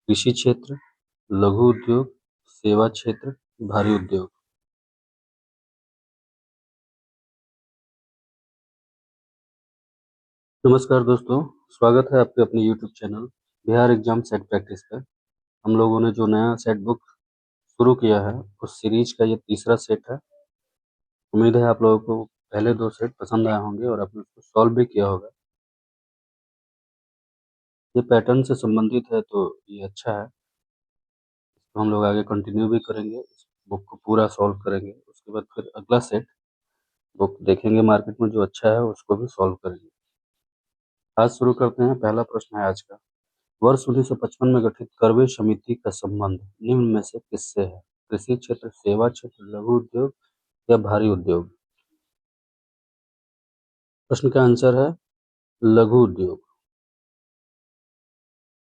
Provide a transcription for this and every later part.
कृषि क्षेत्र, लघु उद्योग, सेवा क्षेत्र, भारी उद्योग। नमस्कार दोस्तों, स्वागत है आपके अपने YouTube channel Bihar exam set practice पर। हम लोगों ने जो नया सेट बुक शुरू किया है उस सीरीज का ये तीसरा सेट है। उम्मीद है आप लोगों को पहले 2 सेट पसंद आए होंगे और आपने उसको सॉल्व भी किया होगा। ये पैटर्न से संबंधित है तो ये अच्छा है। तो हम लोग आगे कंटिन्यू भी करेंगे, इस बुक को पूरा सॉल्व करेंगे। उसके बाद फिर अगला सेट बुक देखेंगे मार्केट में जो अच्छा है उसको भी सॉल्व करेंगे। आज शुरू करते हैं। पहला प्रश्न है आज का। वर्ष 1955 में गठित करवे समिति का संबंध निम्न में से किससे है? कृषि क्षेत्र, सेवा क्षेत्र, लघु उद्योग या भारी उद्योग? प्रश्न का आंसर है लघु उद्योग।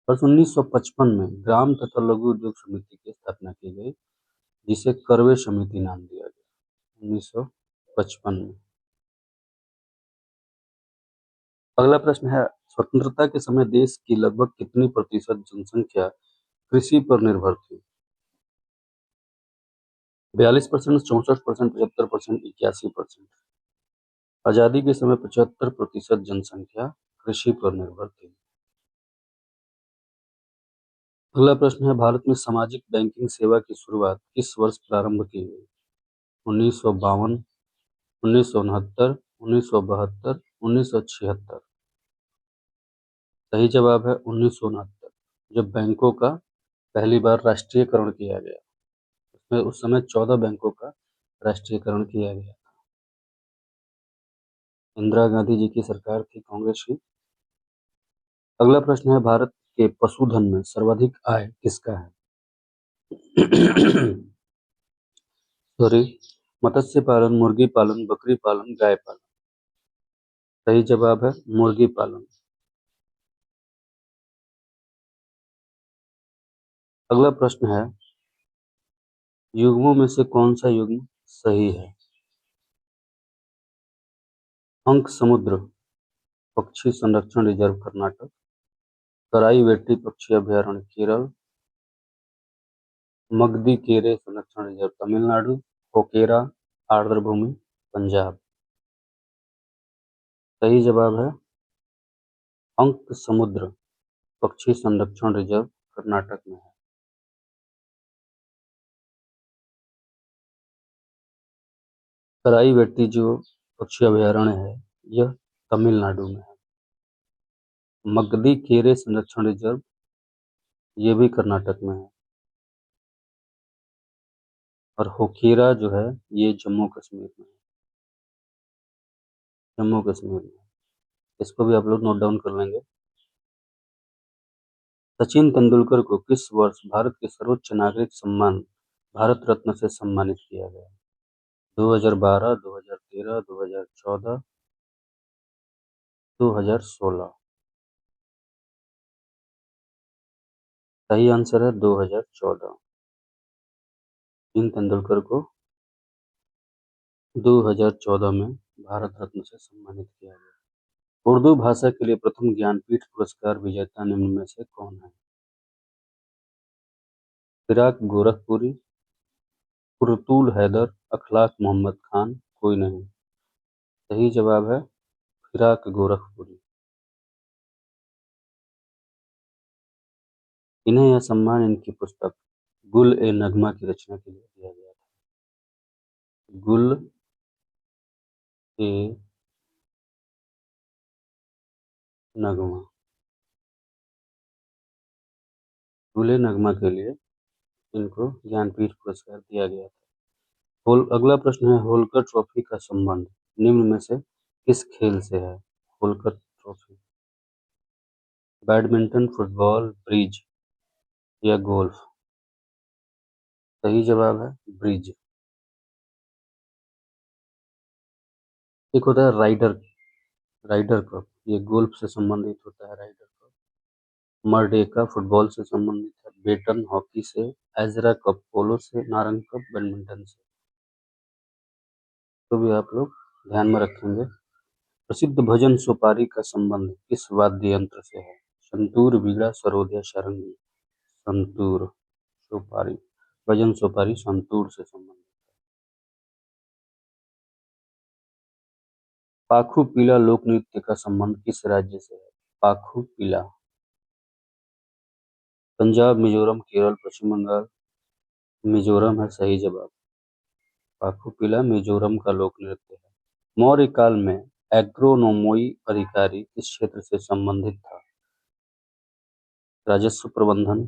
वर्ष 1955 में ग्राम तथा लघु उद्योग समिति की स्थापना की गई, जिसे करवे समिति नाम दिया गया 1955 में। अगला प्रश्न है, स्वतंत्रता के समय देश की लगभग कितनी प्रतिशत जनसंख्या कृषि पर निर्भर थी? 42%, 64%, 75%, 81%। आजादी के समय 75% जनसंख्या कृषि पर निर्भर थी। अगला प्रश्न है, भारत में सामाजिक बैंकिंग सेवा की शुरुआत किस वर्ष प्रारंभ की गई? 1952, 1969, 1972, 1976। सही जवाब है 1969, जब बैंकों का पहली बार राष्ट्रीयकरण किया गया। उसमें उस समय 14 बैंकों का राष्ट्रीयकरण किया गया। इंदिरा गांधी जी की सरकार थी कांग्रेस की। अगला प्रश्न है, भारत के पशुधन में सर्वाधिक आय किसका है? सॉरी, मत्स्य पालन, मुर्गी पालन, बकरी पालन, गाय पालन। सही जवाब है मुर्गी पालन। अगला प्रश्न है, युग्मों में से कौन सा युग्म सही है? अंक समुद्र पक्षी संरक्षण रिजर्व कर्नाटक, कराई वेट्टी पक्षी अभयारण्य केरल, मगदी केरे संरक्षण रिजर्व तमिलनाडु, कोकेरा आर्द्रभूमि पंजाब। सही जवाब है अंक समुद्र पक्षी संरक्षण रिजर्व कर्नाटक में है। कराई वेट्टी जो पक्षी अभयारण्य है यह तमिलनाडु में है। मगदी केरे संरक्षण रिजर्व ये भी कर्नाटक में है। और होकेरा जो है ये जम्मू कश्मीर में है। जम्मू कश्मीर में। इसको भी आप लोग नोट डाउन कर लेंगे। सचिन तेंदुलकर को किस वर्ष भारत के सर्वोच्च नागरिक सम्मान भारत रत्न से सम्मानित किया गया? 2012, 2013, 2014, 2016। सही आंसर है 2014। सचिन तेंदुलकर को 2014 में भारत रत्न से सम्मानित किया गया। उर्दू भाषा के लिए प्रथम ज्ञानपीठ पुरस्कार विजेता निम्न में से कौन है? फिराक गोरखपुरी, कुर्तुल हैदर, अखलाक मोहम्मद खान, कोई नहीं। सही जवाब है फिराक गोरखपुरी। इन्हें यह सम्मान इनकी पुस्तक गुल ए नगमा की रचना के लिए दिया गया था। गुल ए नगमा, गुल ए नगमा के लिए इनको ज्ञानपीठ पुरस्कार दिया गया था। अगला प्रश्न है, होलकर ट्रॉफी का संबंध निम्न में से किस खेल से है? Holkar trophy badminton, football, bridge या गोल्फ? सही जवाब है ब्रिज। एक होता है राइडर राइडर कप, ये गोल्फ से संबंधित होता है। राइडर कप मर्डेका फुटबॉल से संबंधित है, बेटन हॉकी से, एजरा कप पोलो से, नारंग कप बैडमिंटन से। तो भी आप लोग ध्यान में रखेंगे। प्रसिद्ध भजन सुपारी का संबंध किस वाद्य यंत्र से है? संतूर, बीड़ा, सरोद या सारंगी? संतूर, सुपारी, वजन सुपारी संतूर से संबंधित। पाखु पीला लोक नृत्य का संबंध किस राज्य से है? पाखु पीला। पंजाब, मिजोरम, केरल, पश्चिम बंगाल। मिजोरम है सही जवाब। पाखु पीला मिजोरम का लोक नृत्य है। मौर्य काल में एग्रोनोमोई अधिकारी किस क्षेत्र से संबंधित था? राजस्व प्रबंधन,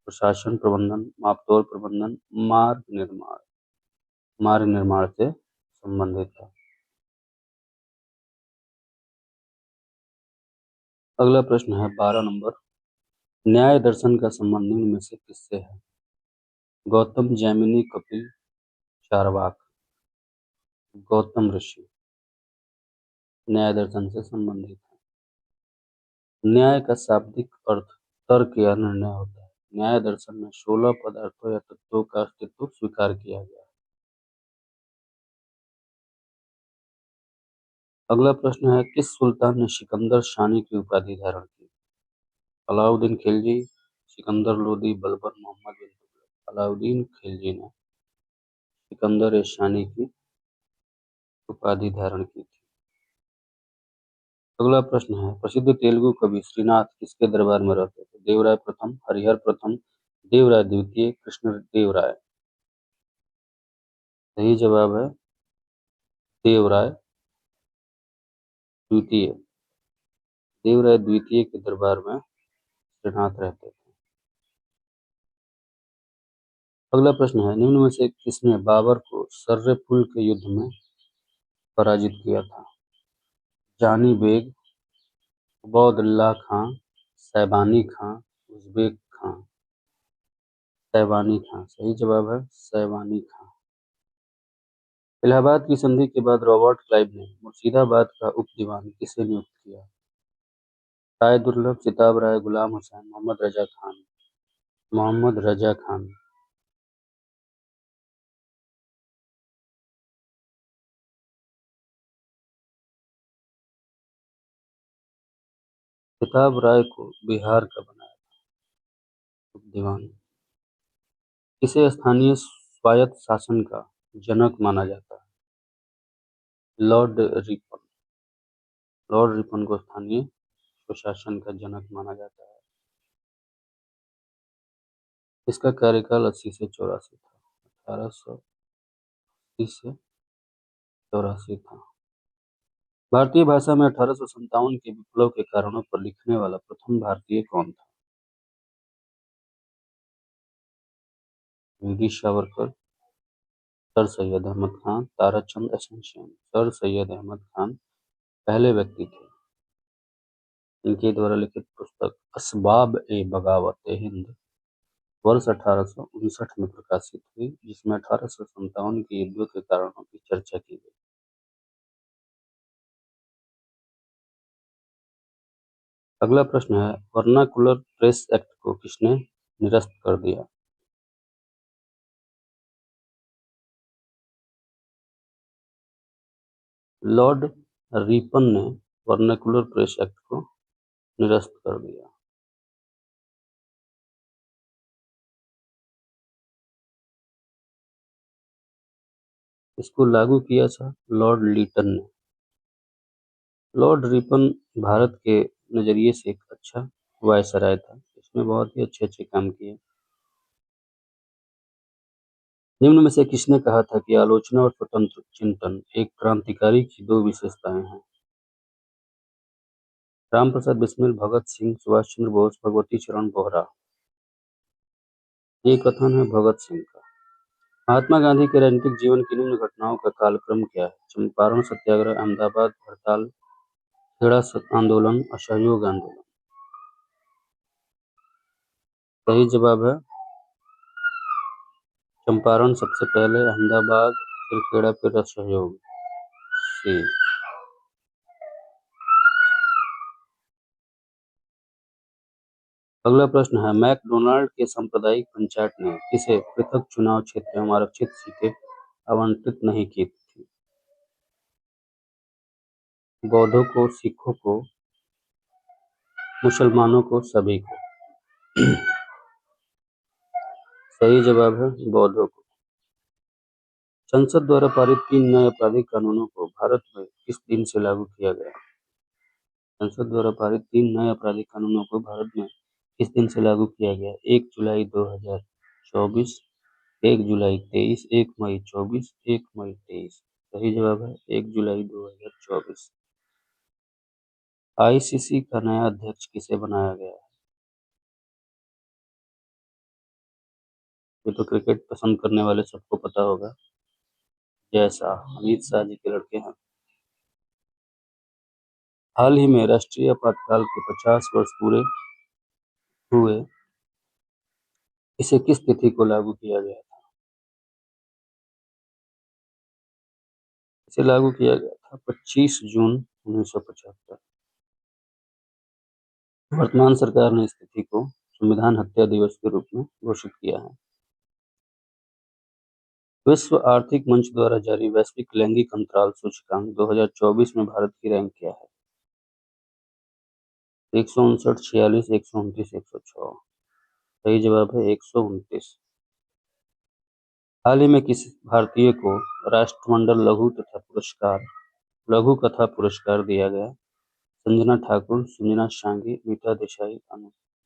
प्रशासन प्रबंधन, मापतोल प्रबंधन, मार्ग निर्माण। मार्ग निर्माण से संबंधित था। अगला प्रश्न है 12 नंबर। न्याय दर्शन का संबंध निम्न में से किससे है? गौतम, जैमिनी, कपिल, चार्वाक। गौतम ऋषि न्याय दर्शन से संबंधित है। न्याय का शाब्दिक अर्थ तर्क या निर्णय होता है। न्याय दर्शन में 16 पदार्थों या तत्वों का अस्तित्व स्वीकार किया गया है। अगला प्रश्न है किस सुल्तान ने सिकंदर शानी की उपाधि धारण की? अलाउद्दीन खिलजी, सिकंदर लोदी, बलबन, मोहम्मद बिन तुगलक। अलाउद्दीन खिलजी ने सिकंदर शानी की उपाधि धारण की थी। अगला प्रश्न है प्रसिद्ध तेलुगु कवि श्रीनाथ किसके दरबार में रहते थे? देवराय प्रथम, हरिहर प्रथम, देवराय द्वितीय, कृष्णदेव राय। सही जवाब है देवराय द्वितीय। देवराय द्वितीय के दरबार में श्रीनाथ रहते थे। अगला प्रश्न है निम्न में से किसने बाबर को सर्रपुल के युद्ध में पराजित किया था? जानी बेग, उबैदुल्लाह खां, सैबानी खां, उज़्बेक खां। सैबानी खां सही जवाब है सैबानी खां। इलाहाबाद की संधि के बाद रॉबर्ट क्लाइव ने मुर्शिदाबाद का उपदीवान किसे नियुक्त किया? राय दुर्लभ, सिताब राय, गुलाम हुसैन, मोहम्मद रजा खान। मोहम्मद रजा खान। सिताब राय को बिहार का बनाया उपदीवान। किसे स्थानीय स्वायत्त शासन का जनक माना जाता है? Lord Ripon. लॉर्ड रिपन को स्थानीय स्वशासन का जनक माना जाता है। इसका कार्यकाल 80 से 84 था। 1880 से 84 था। भारतीय भाषा में 1857 के विप्लव के कारणों पर लिखने वाला प्रथम भारतीय कौन था? Veer Savarkar, sir Syed Ahmad Khan, Tarachand essential. Sir Syed Ahmad Khan पहले व्यक्ति थे। इनके द्वारा लिखित पुस्तक असबाब ए बगावत हिंद वर्ष 1859 में प्रकाशित हुई, जिसमें 1857 के युद्धों के कारणों की चर्चा की गई। अगला प्रश्न है वर्नाकुलर प्रेस एक्ट को किसने निरस्त कर दिया? लॉर्ड रिपन ने वर्नाकुलर प्रेस एक्ट को निरस्त कर दिया। इसको लागू किया था लॉर्ड लीटन ने। लॉर्ड रिपन भारत के नजरिए से एक अच्छा वायसराय था। इसने बहुत ही अच्छे अच्छे काम किए। निम्न में से किसने कहा था कि आलोचना और स्वतंत्र चिंतन एक क्रांतिकारी की दो विशेषताएं हैं? राम प्रसाद बिस्मिल, भगत सिंह, सुभाष चंद्र बोस, भगवती चरण बोहरा। ये कथन है भगत सिंह का। महात्मा गांधी के राजनीतिक जीवन की निम्न घटनाओं का कालक्रम क्या है? चंपारण सत्याग्रह, अहमदाबाद हड़ताल, खेड़ा आंदोलन, असहयोग आंदोलन। सही जवाब है चंपारण सबसे पहले, अहमदाबाद, फिर खेड़ा, फिर असहयोग। सी। अगला प्रश्न है मैकडोनाल्ड के सांप्रदायिक पंचायत ने किसे पृथक चुनाव क्षेत्र एवं आरक्षित सीटें आवंटित नहीं की थी? बौद्धों को, सिखों को, मुसलमानों को, सभी को। सही जवाब है बौद्धों को। संसद द्वारा पारित 3 नए आपराधिक कानूनों को भारत में किस दिन से लागू किया गया? संसद द्वारा पारित 3 नए आपराधिक कानूनों को भारत में किस दिन से लागू किया गया? 1 जुलाई 2024, 1 जुलाई 23, 1 मई 24, 1 मई 23। सही जवाब है 1 जुलाई 2024। आईसीसी का नया अध्यक्ष किसे बनाया गया है? ये तो क्रिकेट पसंद करने वाले सबको पता होगा। जय शाह, अमित शाह जी के लड़के हैं। हाल ही में राष्ट्रीय आपातकाल के 50 वर्ष पूरे हुए, इसे किस तिथि को लागू किया गया था? इसे लागू किया गया था 25 जून 1975। वर्तमान सरकार ने इस तिथि को संविधान हत्या दिवस के रूप में घोषित किया है। विश्व आर्थिक मंच द्वारा जारी वैश्विक लैंगिक अंतराल सूचकांक 2024 में भारत की रैंक क्या है? 159, 46, 129, 106। सही जवाब है 129। हाल ही में किस भारतीय को राष्ट्रमंडल लघु कथा पुरस्कार दिया गया? संजना ठाकुर, संजना शांगी, मीता देसाई,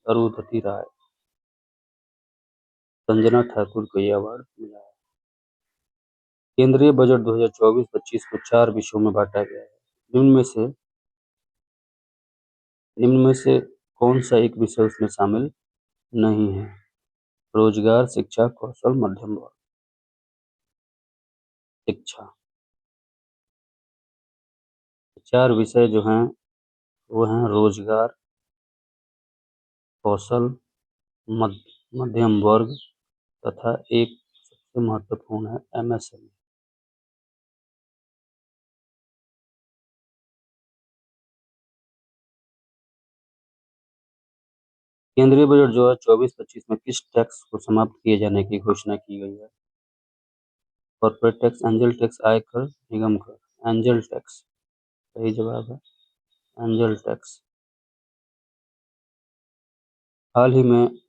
अरुंधति राय। संजना ठाकुर को यह अवार्ड मिला है। केंद्रीय बजट 2024-25 को 4 विषयों में बांटा गया है। निम्न में से कौन सा एक विषय उसमें शामिल नहीं है? रोजगार, शिक्षा, कौशल, मध्यम वर्ग। शिक्षा। 4 विषय जो हैं वो हैं रोजगार, कौशल, मध्यम वर्ग तथा एक सबसे महत्वपूर्ण है एमएसएमई। केंद्रीय बजट 2024-25 में किस टैक्स को समाप्त किए जाने की घोषणा की गई है? कॉर्पोरेट टैक्स, एंजल टैक्स, आयकर, निगम कर। Angel tax. सही जवाब है एंजल टैक्स। हाल ही में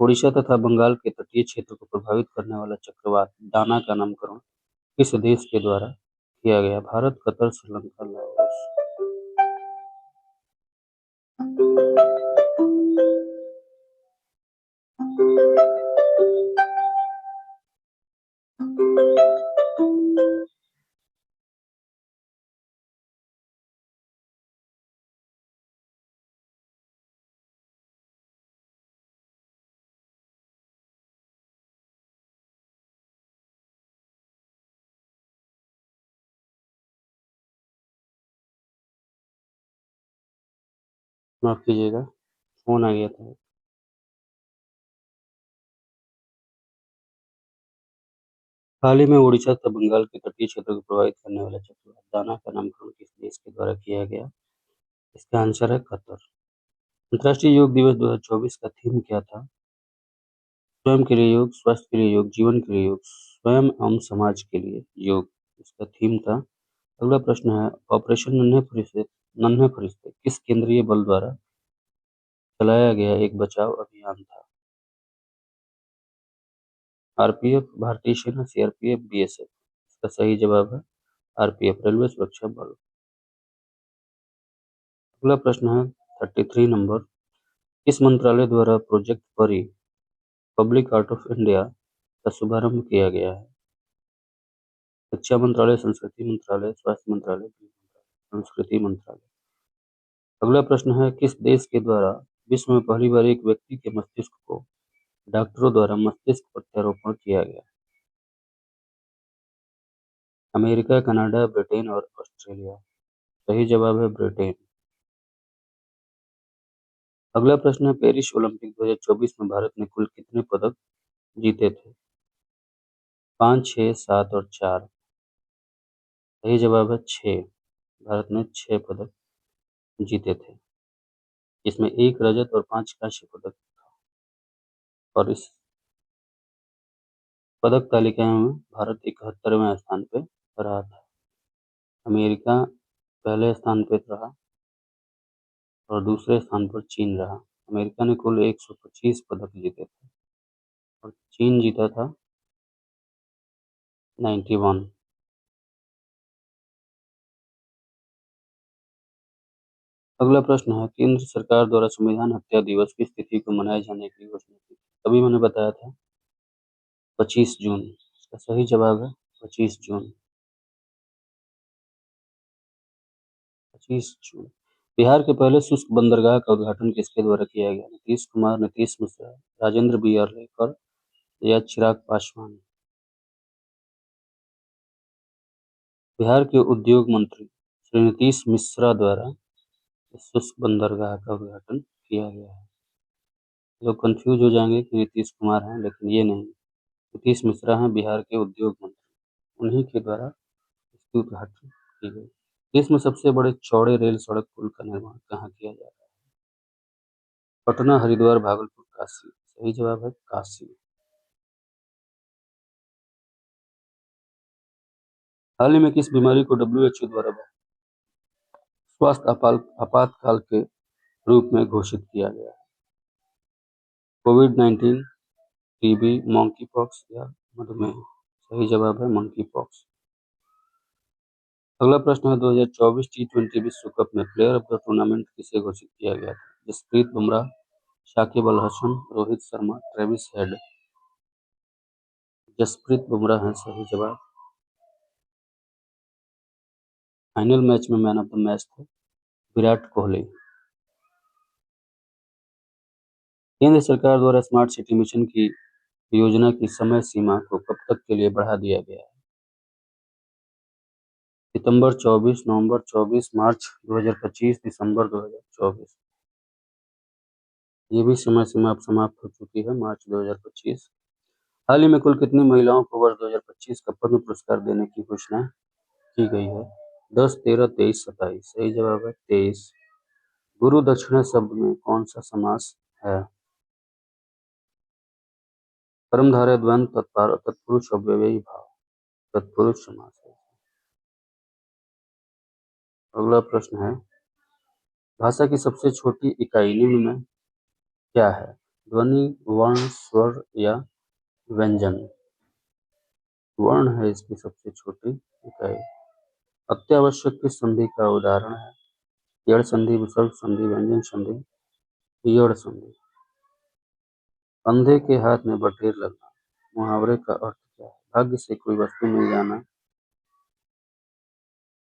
ओडिशा तथा बंगाल के तटीय क्षेत्र को प्रभावित करने वाला चक्रवात डाना का नामकरण किस देश के द्वारा किया गया? Bharat, Qatar, Sri Lanka, Laos. माफ कीजिएगा, फोन आ गया था। हाल ही में ओडिशा तथा बंगाल के तटीय क्षेत्र को प्रभावित करने वाला चक्रवात दाना का नामकरण किस देश के द्वारा किया गया? इसका आंसर है कतर। अंतर्राष्ट्रीय योग दिवस 2024 का थीम क्या था? स्वयं के लिए योग, स्वास्थ्य के लिए योग, जीवन के लिए योग, स्वयं एवं समाज के लिए योग, इसका थीम था। अगला प्रश्न है, ऑपरेशन नन्हे फरिश्ते किस केंद्रीय बल द्वारा चलाया गया एक बचाव अभियान था? आरपीएफ, भारतीय सेना, सीआरपीएफ, बीएसएफ। इसका सही जवाब है आरपीएफ, रेलवे सुरक्षा बल। अगला प्रश्न है 33 नंबर, किस मंत्रालय द्वारा प्रोजेक्ट परी पब्लिक आर्ट ऑफ इंडिया का शुभारंभ किया गया है? शिक्षा मंत्रालय, संस्कृति मंत्रालय, स्वास्थ्य मंत्रालय, गृह मंत्रालय। संस्कृति मंत्रालय। अगला प्रश्न है, किस देश के द्वारा विश्व में पहली बार एक व्यक्ति के मस्तिष्क को डॉक्टरों द्वारा मस्तिष्क प्रत्यारोपण किया गया? अमेरिका, कनाडा, ब्रिटेन और ऑस्ट्रेलिया। सही जवाब है ब्रिटेन। अगला प्रश्न है, पेरिस ओलंपिक 2024 में भारत ने कुल कितने पदक जीते थे? 5, 6, 7 और 4। सही जवाब है 6। भारत ने 6 पदक जीते थे, इसमें 1 रजत और 5 कांस्य पदक। और इस पदक तालिका में भारत 71वें स्थान पे रहा था। अमेरिका पहले स्थान पे रहा और दूसरे स्थान पर चीन रहा। अमेरिका ने कुल 125 पदक जीते थे। और चीन जीता था 91। अगला प्रश्न है, केंद्र सरकार द्वारा संविधान हत्या दिवस किस तिथि को मनाए जाने की घोषणा की? अभी मैंने बताया था 25 जून। इसका सही जवाब है 25 जून। 25 जून। बिहार के पहले शुष्क बंदरगाह का उद्घाटन किसके द्वारा किया गया? नीतीश कुमार, नीतीश मिश्रा, राजेंद्र बी लेकर या चिराग पासवान? बिहार के उद्योग मंत्री श्री नीतीश मिश्रा द्वारा इस शुष्क बंदरगाह का उद्घाटन किया गया है। लोग कंफ्यूज हो जाएंगे कि नीतीश कुमार हैं, लेकिन ये नहीं, नीतीश मिश्रा हैं बिहार के उद्योग मंत्री। उन्हीं के द्वारा इसकी उद्घाटन की गई। देश में सबसे बड़े चौड़े रेल सड़क पुल का निर्माण कहाँ किया जा रहा है? पटना, हरिद्वार, भागलपुर, काशी? सही जवाब है काशी। हाल ही में किस बीमारी को WHO द्वारा स्वास्थ्य आपातकाल के रूप में घोषित किया गया है? कोविड-19, टीबी, मंकी पॉक्स या मधुमेह? सही जवाब है मंकी पॉक्स। अगला प्रश्न है, 2024 टी20 विश्व कप में प्लेयर ऑफ द टूर्नामेंट किसे घोषित किया गया था? Jasprit Bumrah, Shakib Al Hasan, Rohit Sharma, Travis head? जसप्रीत बुमराह है सही जवाब। फाइनल मैच में मैन ऑफ द मैच थे विराट कोहली। केंद्र सरकार द्वारा स्मार्ट सिटी मिशन की योजना की समय सीमा को कब तक के लिए बढ़ा दिया गया है? सितंबर 24, नवंबर 24, मार्च 2025, दिसंबर 2024? ये भी समय सीमा अब समाप्त हो चुकी है, मार्च 2025। हाल ही में कुल कितनी महिलाओं को वर्ष 2025 का पद्म पुरस्कार देने की घोषणा की गई है? 10, 13, 23, 27? सही जवाब है 23। गुरु दक्षिणा शब्द में कौन सा समास है? कर्मधारय द्वंद्व तत्पुरुष अव्ययी भाव, तत्पुरुष समास है। अगला प्रश्न है, भाषा की सबसे छोटी इकाई निम्न में क्या है? ध्वनि, वर्ण, स्वर या व्यंजन? वर्ण है इसकी सबसे छोटी इकाई। अत्यावश्यक किस संधि का उदाहरण है? यड़ संधि, विसर्ग संधि, व्यंजन संधि, यड़ संधि? अंधे के हाथ में बटेर लगना, मुहावरे का अर्थ क्या है? भाग्य से कोई वस्तु मिल जाना,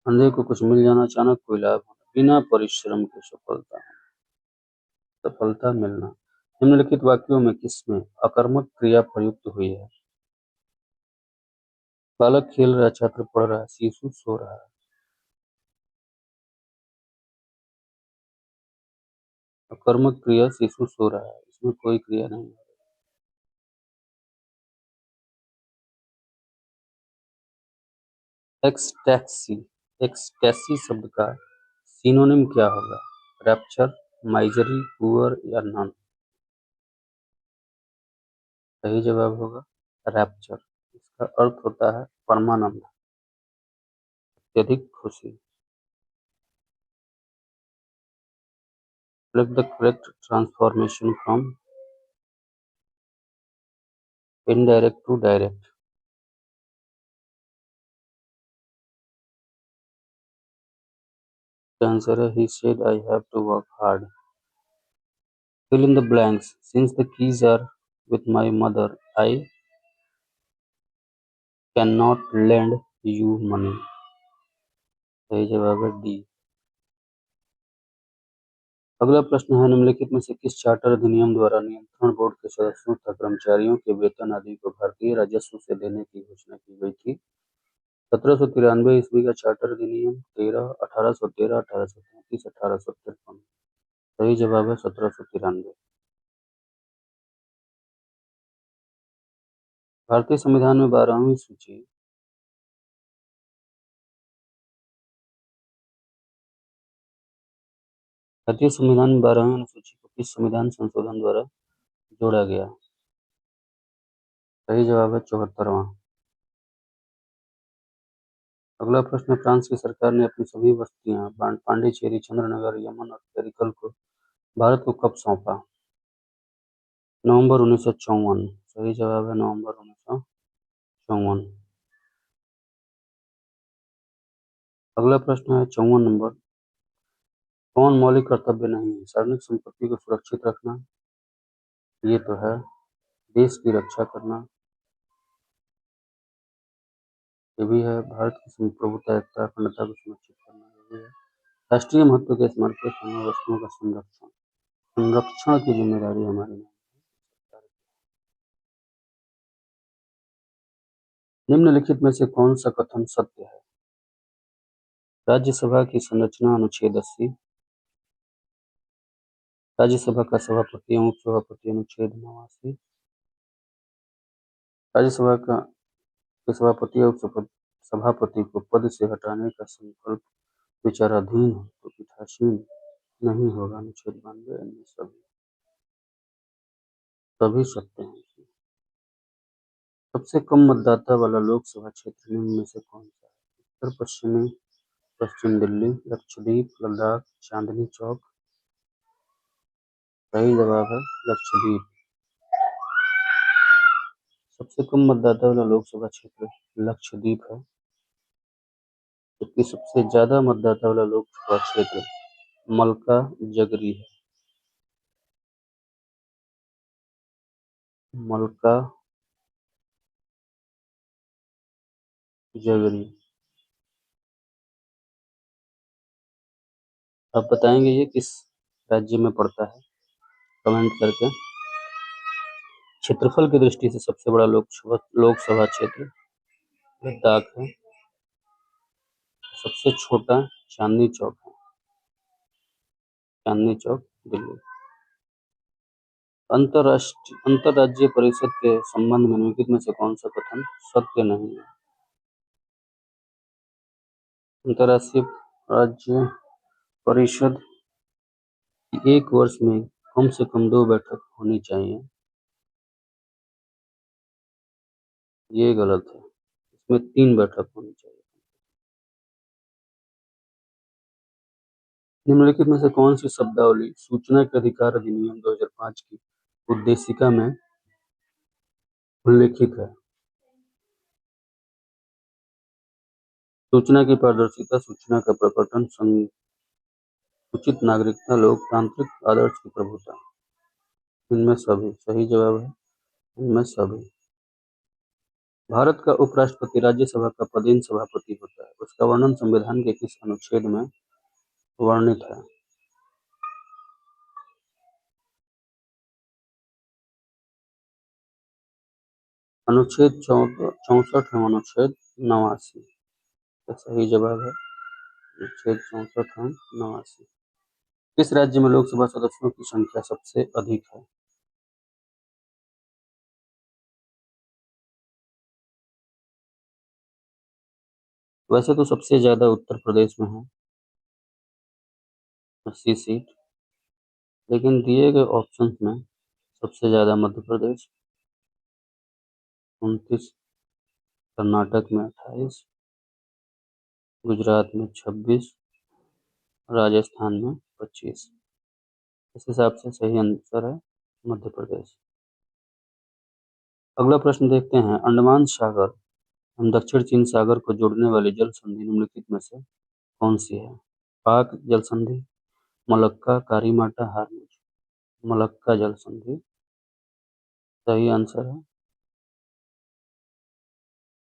अंधे को कुछ मिल जाना, अचानक कोई लाभ होना, बिना परिश्रम के सफलता मिलना। निम्नलिखित वाक्यों में किसमें अकर्मक क्रिया प्रयुक्त हुई है? बालक खेल रहा है, छात्र पढ़ रहा है, शिशु सो रहा है? अकर्मक क्रिया शिशु सो रहा है, इसमें कोई क्रिया नहीं है। एक्सटैक्सी, एक्सटैसी शब्द का सिनोनिम क्या होगा? रैप्चर, माइजरी, पुअर या नन? सही जवाब होगा रैप्चर। इसका अर्थ होता है परमानंद, अत्यधिक खुशी। Select the correct transformation from indirect to direct. The answer है he said I have to work hard. Fill in the blanks. Since the keys are with my mother, I cannot lend you money. सही जवाब है D. अगला प्रश्न है, निम्नलिखित में से किस चार्टर अधिनियम द्वारा नियंत्रण बोर्ड के सदस्यों तथा कर्मचारियों के वेतन आदि को भारतीय राजस्व से देने की घोषणा की गई थी? 1793 ईस्वी का चार्टर अधिनियम, 1813, 1833, 1853? सही जवाब है 1793। भारतीय संविधान में 12वीं सूची भारतीय संविधान में 12वीं अनुसूची को किस संविधान संशोधन द्वारा जोड़ा गया? सही जवाब है 74वां। अगला प्रश्न, फ्रांस की सरकार ने अपनी सभी बस्तियां पांडिचेरी, चंद्रनगर, यमन और कैरिकल को भारत को कब सौंपा? नवंबर 1954, सही जवाब है नवंबर 1954। अगला प्रश्न है 54 नंबर। कौन मौलिक कर्तव्य नहीं है? सार्वजनिक संपत्ति को सुरक्षित रखना, ये तो है। देश की रक्षा करना, ये भी है। भारत की संप्रभुता, एकता, अखंडता को सुनिश्चित करना, ये भी है। राष्ट्रीय महत्व के स्मारकों और वस्तुओं का संरक्षण, संरक्षण की जिम्मेदारी हमारी नहीं है। निम्नलिखित में से कौन सा कथन सत्य है? राज्यसभा की संरचना अनुच्छेद 80, राज्यसभा का सभापति एवं उपसभापति अनुच्छेद 89, राज्यसभा का के सभापति और सभापति को पद से हटाने का संकल्प विचाराधीन हो तो पीठासीन नहीं होगा, अनुच्छेद 92। अन्य सभी सत्य हैं। सबसे कम मतदाता वाला लोकसभा क्षेत्र निम्न में से कौन सा है? उत्तर पश्चिमी, पश्चिम दिल्ली, लक्षद्वीप, लद्दाख, चांदनी चौक। सही जवाब है लक्षद्वीप। सबसे कम मतदाता वाला लोकसभा क्षेत्र लक्षद्वीप है, जबकि सबसे ज्यादा मतदाता वाला लोकसभा क्षेत्र मलका जगरी है। मलका जगरी। आप बताएंगे ये किस राज्य में पड़ता है? कमेंट करके। क्षेत्रफल की दृष्टि से सबसे बड़ा लोकसभा क्षेत्र लद्दाख है। सबसे छोटा चांदनी चौक है, चांदनी चौक दिल्ली। अंतर्राज्यीय परिषद के संबंध में निम्नलिखित में से कौन सा कथन सत्य नहीं है? अंतर्राष्ट्रीय राज्य परिषद की एक वर्ष में कम से कम 2 बैठक होनी चाहिए, ये गलत है। इसमें 3 बैठक होनी चाहिए। निम्नलिखित में से कौन सी शब्दावली सूचना के अधिकार अधिनियम 2005 की उद्देशिका में उल्लेखित है? सूचना की पारदर्शिता, सूचना का प्रकटन, उचित नागरिकता, लोकतांत्रिक आदर्श की प्रभुता। इनमें सभी सही जवाब है, इनमें सभी। भारत का उपराष्ट्रपति राज्यसभा का पदेन सभापति होता है, उसका वर्णन संविधान के किस अनुच्छेद में वर्णित है? अनुच्छेद 64 एवं अनुच्छेद 89। तो सही जवाब है अनुच्छेद 64 एवं 89। किस राज्य में लोकसभा सदस्यों की संख्या सबसे अधिक है? वैसे तो सबसे ज्यादा उत्तर प्रदेश में है, 80 सीट, लेकिन दिए गए ऑप्शन में सबसे ज्यादा मध्य प्रदेश 29, कर्नाटक में 28, गुजरात में 26, राजस्थान में 25। इस हिसाब से सही आंसर है मध्य प्रदेश। अगला प्रश्न देखते हैं। अंडमान सागर एवं दक्षिण चीन सागर को जोड़ने वाली जल संधि निम्नलिखित में से कौन सी है? पाक जल संधि, मलक्का, कारीमाटा, हारमुज। मलक्का जल संधि सही आंसर है।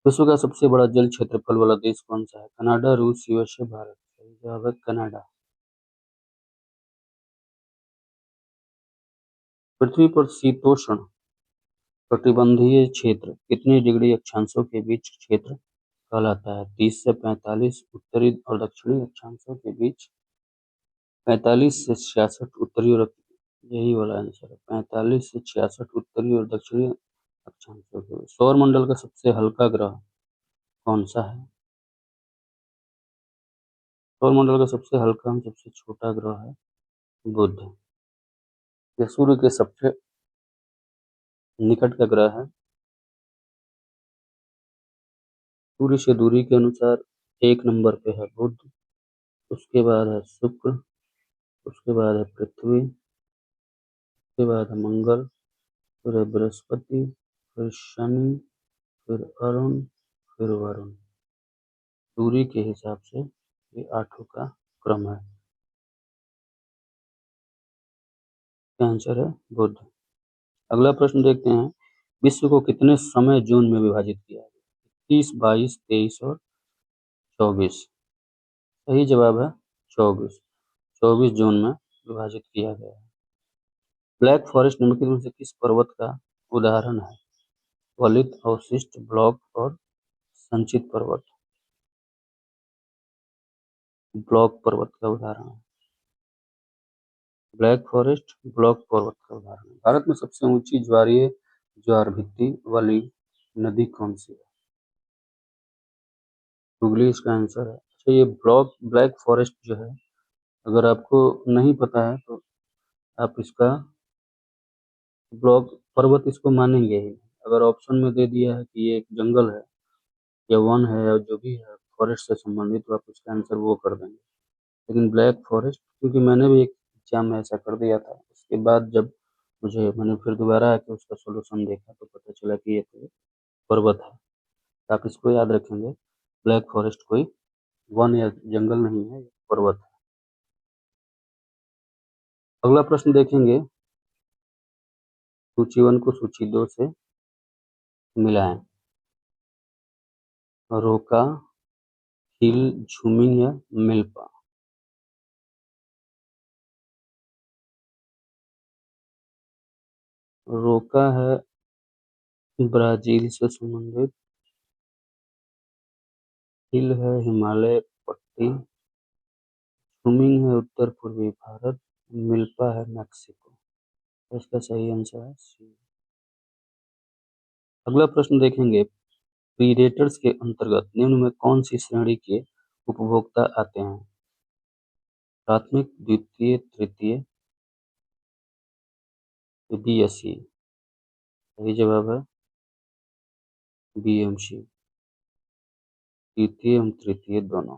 विश्व का सबसे बड़ा जल क्षेत्रफल वाला देश कौन सा है? कनाडा, रूस, यूएसए, भारत। सही जवाब है कनाडा। पृथ्वी पर शीतोष्ण कटिबंधीय क्षेत्र कितनी डिग्री अक्षांशों के बीच क्षेत्र कहलाता है? 30 से 45, उत्तरी और दक्षिणी अक्षांशों के बीच 45 से 66, उत्तरी और यही वाला आंसर है 45 से 66 उत्तरी और दक्षिणी अक्षांशों के बीच। सौर मंडल का सबसे हल्का ग्रह कौन सा है? सौर मंडल का सबसे हल्का एवं सबसे छोटा ग्रह है बुध। यह सूर्य के सबसे निकट का ग्रह है। सूर्य से दूरी के अनुसार 1 नंबर पे है बुध, उसके बाद है शुक्र, उसके बाद है पृथ्वी, उसके बाद है मंगल, फिर है बृहस्पति, फिर शनि, फिर अरुण, फिर वरुण। दूरी के हिसाब से ये 8 का क्रम है। क्या आंसर है? बुध। अगला प्रश्न देखते हैं, विश्व को कितने समय जोन में विभाजित किया गया? 21, 22, 23 और 24। सही जवाब है 24। 24 जोन में विभाजित किया गया है। ब्लैक फॉरेस्ट निम्नलिखित में से किस पर्वत का उदाहरण है? वलित, अवशिष्ट, ब्लॉक और संचित पर्वत। ब्लॉक पर्वत का उदाहरण है। ब्लैक फॉरेस्ट ब्लॉक पर्वत का उदाहरण है। भारत में सबसे ऊंची ज्वारीय ज्वार भित्ति वाली नदी कौन सी है? हुगली इसका आंसर है। अच्छा, ये ब्लैक फॉरेस्ट जो है, अगर आपको नहीं पता है तो आप इसका ब्लॉक पर्वत इसको मानेंगे ही। अगर ऑप्शन में दे दिया है कि ये एक जंगल है या वन है या जो भी है फॉरेस्ट से संबंधित, तो आप उसका आंसर वो कर देंगे। लेकिन ब्लैक फॉरेस्ट, क्योंकि मैंने भी एक एग्जाम में ऐसा कर दिया था, उसके बाद जब मैंने फिर दोबारा आके उसका सोल्यूशन देखा तो पता चला कि ये तो पर्वत है। तो आप इसको याद रखेंगे, ब्लैक फॉरेस्ट कोई वन या जंगल नहीं है, ये पर्वत है। अगला प्रश्न देखेंगे, सूची 1 को सूची 2 से मिलाएं। रोका, हिल, झूमिंग या मिल्पा। रोका है ब्राजील से संबंधित, हिल है हिमालय पट्टी, झूमिंग है उत्तर पूर्वी भारत, मिल्पा है मैक्सिको। तो इसका सही आंसर है सी। अगला प्रश्न देखेंगे, प्रीडेटर्स के अंतर्गत निम्न में कौन सी श्रेणी के उपभोक्ता आते हैं? प्राथमिक, द्वितीय, तृतीय, बी या सी। सही जवाब है बी एम सी, द्वितीय एवं तृतीय दोनों।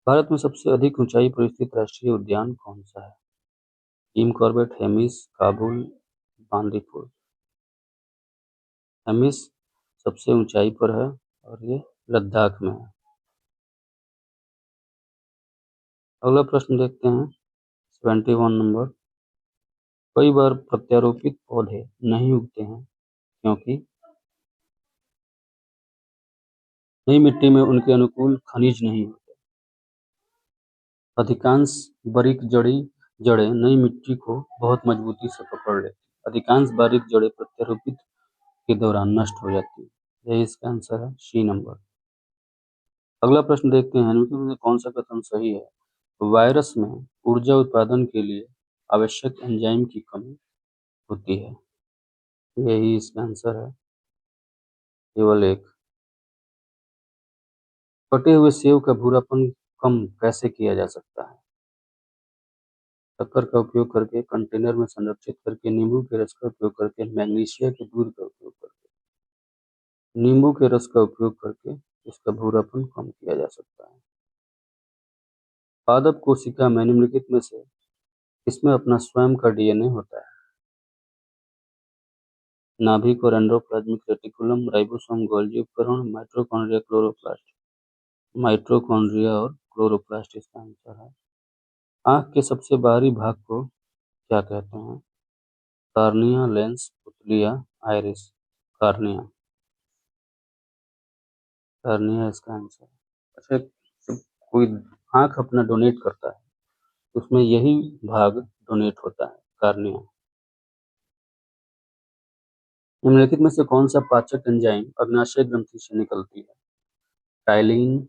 भारत में सबसे अधिक ऊंचाई पर स्थित राष्ट्रीय उद्यान कौन सा है? Jim Corbett, Hemis, Kabul, Bandipur. हेमिस सबसे ऊंचाई पर है और ये लद्दाख में है। अगला प्रश्न देखते हैं, 71 नंबर। कई बार प्रत्यारोपित पौधे नहीं उगते हैं क्योंकि नई मिट्टी में उनके अनुकूल खनिज नहीं होते। अधिकांश बारीक जड़ें नई मिट्टी को बहुत मजबूती से पकड़ लेती। अधिकांश बारीक जड़ें प्रत्यारोपित के दौरान नष्ट हो जाती है। यही इसका आंसर है सी नंबर। अगला प्रश्न देखते हैं, निम्नलिखित में कौन सा कथन सही है? वायरस में ऊर्जा उत्पादन के लिए आवश्यक एंजाइम की कमी होती है। यही इसका आंसर है केवल एक। कटे हुए सेब का भूरापन कम कैसे किया जा सकता है? शक्कर का उपयोग करके, कंटेनर में संरक्षित करके, नींबू के रस का उपयोग करके, मैग्नीशिया के दूध का उपयोग करके। नींबू के रस का उपयोग करके इसका भूरापन कम किया जा सकता है। पादप कोशिका में निम्नलिखित में से किसमें अपना स्वयं का डीएनए होता है? नाभिक और एंडोप्लाज्मिक रेटिकुलम, राइबोसोम, गोल्गी उपकरण, माइटोकॉन्ड्रिया, क्लोरोप्लास्ट। माइटोकॉन्ड्रिया और क्लोरोप्लास्ट इसका आंसर है। आंख के सबसे बाहरी भाग को क्या कहते हैं? कार्निया, लेंस, पुतली या आइरिस। कार्निया। कार्निया इसका आंसर है। अच्छा, जब कोई आंख अपना डोनेट करता है तो उसमें यही भाग डोनेट होता है, कार्निया। निम्नलिखित में से कौन सा पाचक एंजाइम अग्नाशय ग्रंथि से निकलती है? टाइलिन,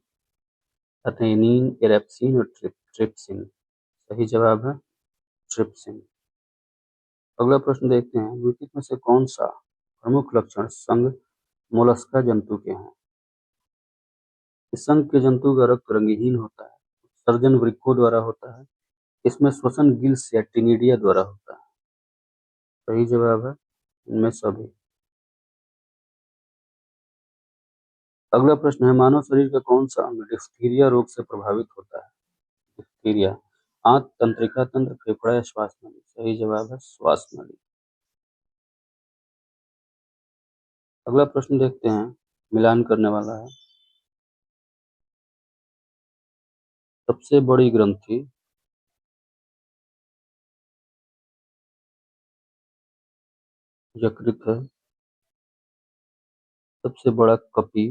अथेनिन, एरेप्सिन और ट्रिप्सिन। सही जवाब है ट्रिप्सिन। अगला प्रश्न देखते हैं, निम्नलिखित में से कौन सा प्रमुख लक्षण संघ मोलस्का जंतु के हैं? इस संघ के जंतु का रक्त रंगहीन होता है, उत्सर्जन वृक्कों द्वारा होता है, इसमें श्वसन गिल्स या टिनिडिया द्वारा होता है। सही जवाब है इनमें सभी। अगला प्रश्न है, मानव शरीर का कौन सा अंग डिप्थीरिया रोग से प्रभावित होता है? डिप्थीरिया। आंत, तंत्रिका तंत्र, फेफड़ा या श्वास नली। सही जवाब है श्वास नली। अगला प्रश्न देखते हैं, मिलान करने वाला है। सबसे बड़ी ग्रंथि यकृत है। सबसे बड़ा कपि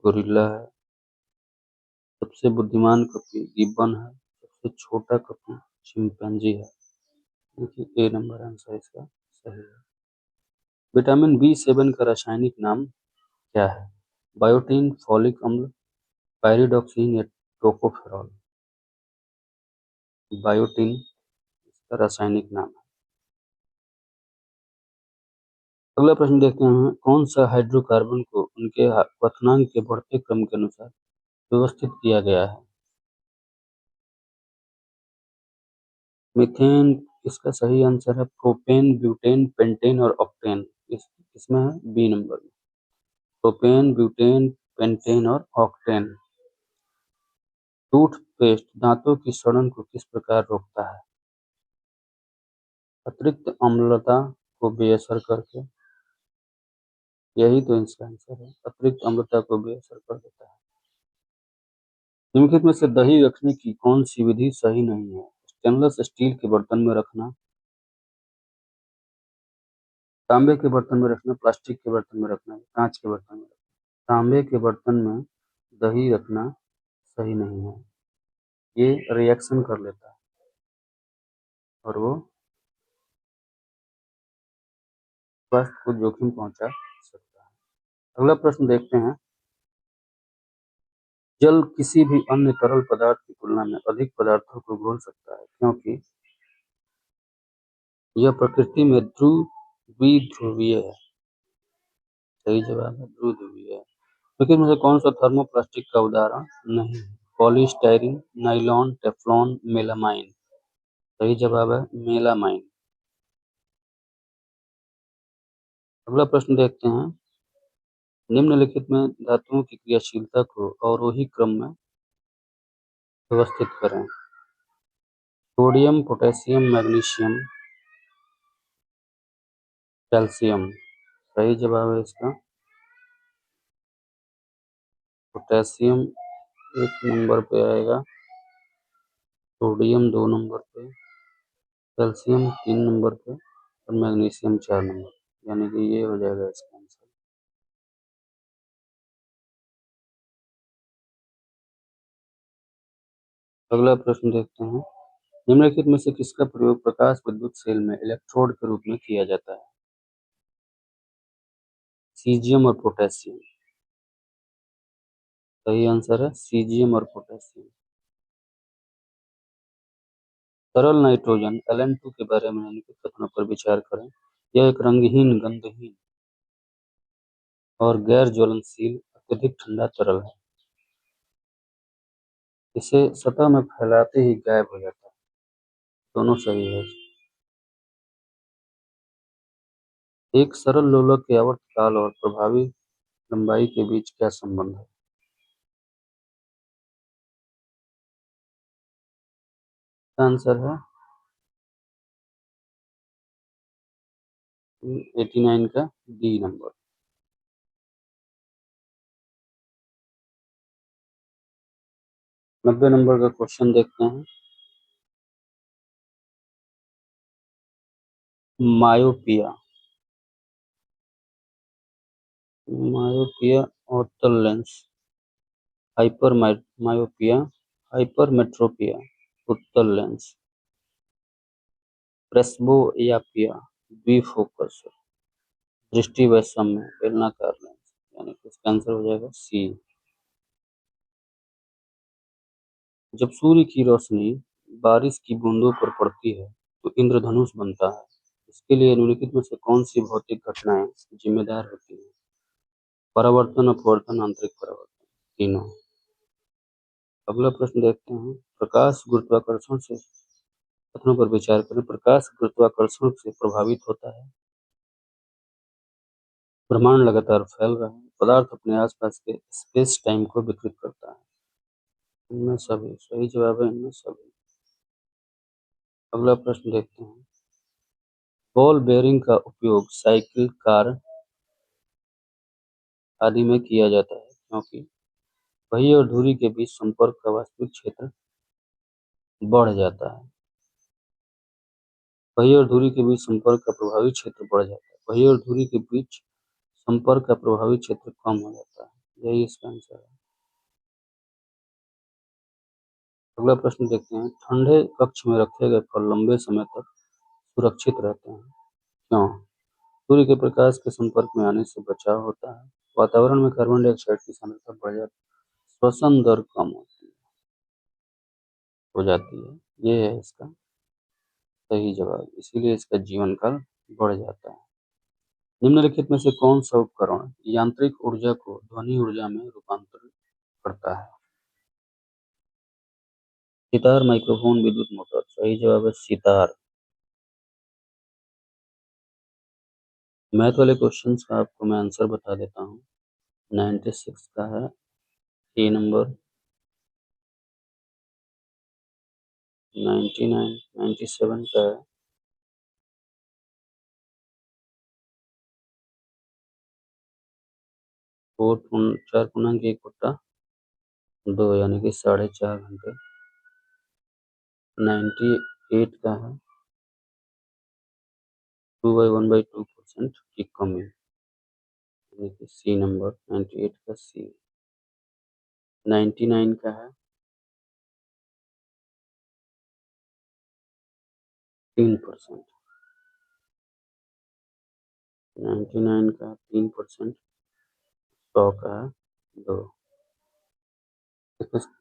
गोरिल्ला है। सबसे बुद्धिमान कपि गिब्बन है। सबसे छोटा कपि चिंपैंजी है। देखिए ए नंबर आंसर इसका सही है। विटामिन बी7 का रासायनिक नाम क्या है? बायोटीन, फॉलिक अम्ल, पायरिडॉक्सिन या टोकोफेरॉल? बायोटीन इसका रासायनिक नाम है। अगला प्रश्न देखते हैं, कौन सा हाइड्रोकार्बन को उनके क्वथनांक के बढ़ते क्रम के अनुसार व्यवस्थित किया गया है? मीथेन इसका सही आंसर है। प्रोपेन, ब्यूटेन, पेंटेन और ऑक्टेन। इसमें है बी नंबर में। प्रोपेन, ब्यूटेन, पेंटेन और ऑक्टेन। टूथपेस्ट दांतों की सड़न को किस प्रकार रोकता है? अतिरिक्त अम्लता को बेअसर करके। यही तो इसका आंसर है, अतिरिक्त अम्लता को बेअसर कर देता है। निम्नलिखित में से दही रखने की कौन सी विधि सही नहीं है? स्टेनलेस स्टील के बर्तन में रखना, तांबे के बर्तन में रखना, प्लास्टिक के बर्तन में रखना, कांच के बर्तन में रखना। तांबे के बर्तन में दही रखना सही नहीं है, ये रिएक्शन कर लेता है और वो स्वास्थ्य को जोखिम पहुंचा सकता है। अगला प्रश्न देखते हैं, जल किसी भी अन्य तरल पदार्थ की तुलना में अधिक पदार्थों को घोल सकता है क्योंकि यह प्रकृति में द्विध्रुवीय है। सही जवाब है द्विध्रुवीय है। लेकिन मुझे कौन सा थर्मोप्लास्टिक का उदाहरण नहीं है? Polystyrene, nylon, Teflon, melamine. सही जवाब है मेलामाइन। अगला प्रश्न देखते हैं, निम्नलिखित में धातुओं की क्रियाशीलता को अवरोही क्रम में व्यवस्थित करें। Sodium, potassium, magnesium, calcium. सही जवाब है इसका पोटेशियम एक नंबर पे आएगा, सोडियम 2 नंबर पे, कैल्शियम 3 नंबर पे और मैग्नीशियम 4 नंबर, यानी कि ये हो जाएगा इसका आंसर। अगला प्रश्न देखते हैं, निम्नलिखित में से किसका प्रयोग प्रकाश विद्युत सेल में इलेक्ट्रोड के रूप में किया जाता है? सीजियम और पोटेशियम। सही आंसर है सीजियम और पोटेशियम। तरल नाइट्रोजन Ln2 के बारे में निम्नलिखित कथनों पर विचार करें। यह एक रंगहीन, गंधहीन और गैर ज्वलनशील अत्यधिक ठंडा तरल है। इसे सतह में फैलाते ही गायब हो जाता है। दोनों सही है। एक सरल लोलक के आवर्तकाल और प्रभावी लंबाई के बीच क्या संबंध है? आंसर है 89 का डी नंबर। 90 नंबर का क्वेश्चन देखते हैं, मायोपिया। मायोपिया अवतल लेंस, हाइपर मायोपिया, हाइपरमेट्रोपिया, उत्तल लेंस, प्रेस्बोयापिया, द्विफोकस, दृष्टि वैषम्य, बेलनाकार लेंस, यानी कि इसका आंसर हो जाएगा सी। जब सूर्य की रोशनी बारिश की बूंदों पर पड़ती है तो इंद्रधनुष बनता है। इसके लिए निम्नलिखित में से कौन सी भौतिक घटनाएं जिम्मेदार होती हैं? परावर्तन, अपवर्तन, आंतरिक परावर्तन, तीनों। अगला प्रश्न देखते हैं, प्रकाश गुरुत्वाकर्षण से कथनों पर विचार करें। प्रकाश गुरुत्वाकर्षण से प्रभावित होता है। ब्रह्मांड लगातार फैल रहा है। पदार्थ अपने आसपास के स्पेस टाइम को विकृत करता है। इनमें सभी सही जवाब है, इनमें सभी। अगला प्रश्न देखते हैं, बॉल बेयरिंग का उपयोग साइकिल, कार आदि में किया जाता है, क्योंकि पहिए और धुरी के बीच संपर्क का वास्तविक क्षेत्र बढ़ जाता है। पहिए और धुरी के बीच संपर्क का प्रभावी क्षेत्र बढ़ जाता है। पहिए और धुरी के बीच संपर्क का प्रभावी क्षेत्र कम हो जाता है। यही इसका आंसर है। अगला प्रश्न देखते हैं। ठंडे कक्ष में रखे गए फल लंबे समय तक सुरक्षित रहते हैं। क्यों? सूर्य के प्रकाश के संपर्क में आने से बचाव होता है। वातावरण में कार्बन डाइऑक्साइड की सांद्रता बढ़ जाती है। श्वसन दर कम हो जाती है। ये है इसका सही जवाब, इसीलिए इसका जीवन काल बढ़ जाता है। निम्नलिखित में से कौन सा उपकरण यांत्रिक ऊर्जा को ध्वनि ऊर्जा में रूपांतरित करता है? सितार, माइक्रोफोन, विद्युत मोटर। सही जवाब है सितार। मैथ वाले क्वेश्चंस का आपको मैं आंसर बता देता हूँ। 96 का है ए नंबर, 99, 97 का है 4.1/2 यानी कि 4.5 घंटे। 98 का है 2/1/2% की कमी, यानी कि सी नंबर 98 का सी। 99 का है 3%। 99 का 3%, 100 का है 2।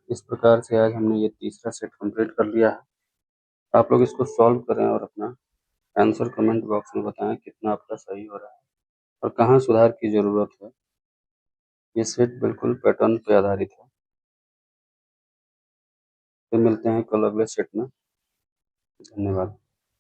इस प्रकार से आज हमने ये तीसरा सेट कंप्लीट कर लिया है। आप लोग इसको सॉल्व करें और अपना आंसर कमेंट बॉक्स में बताएं कितना आपका सही हो रहा है और कहाँ सुधार की ज़रूरत है। ये सेट बिल्कुल पैटर्न पे आधारित है। फिर मिलते हैं कल अगले सेट में। धन्यवाद।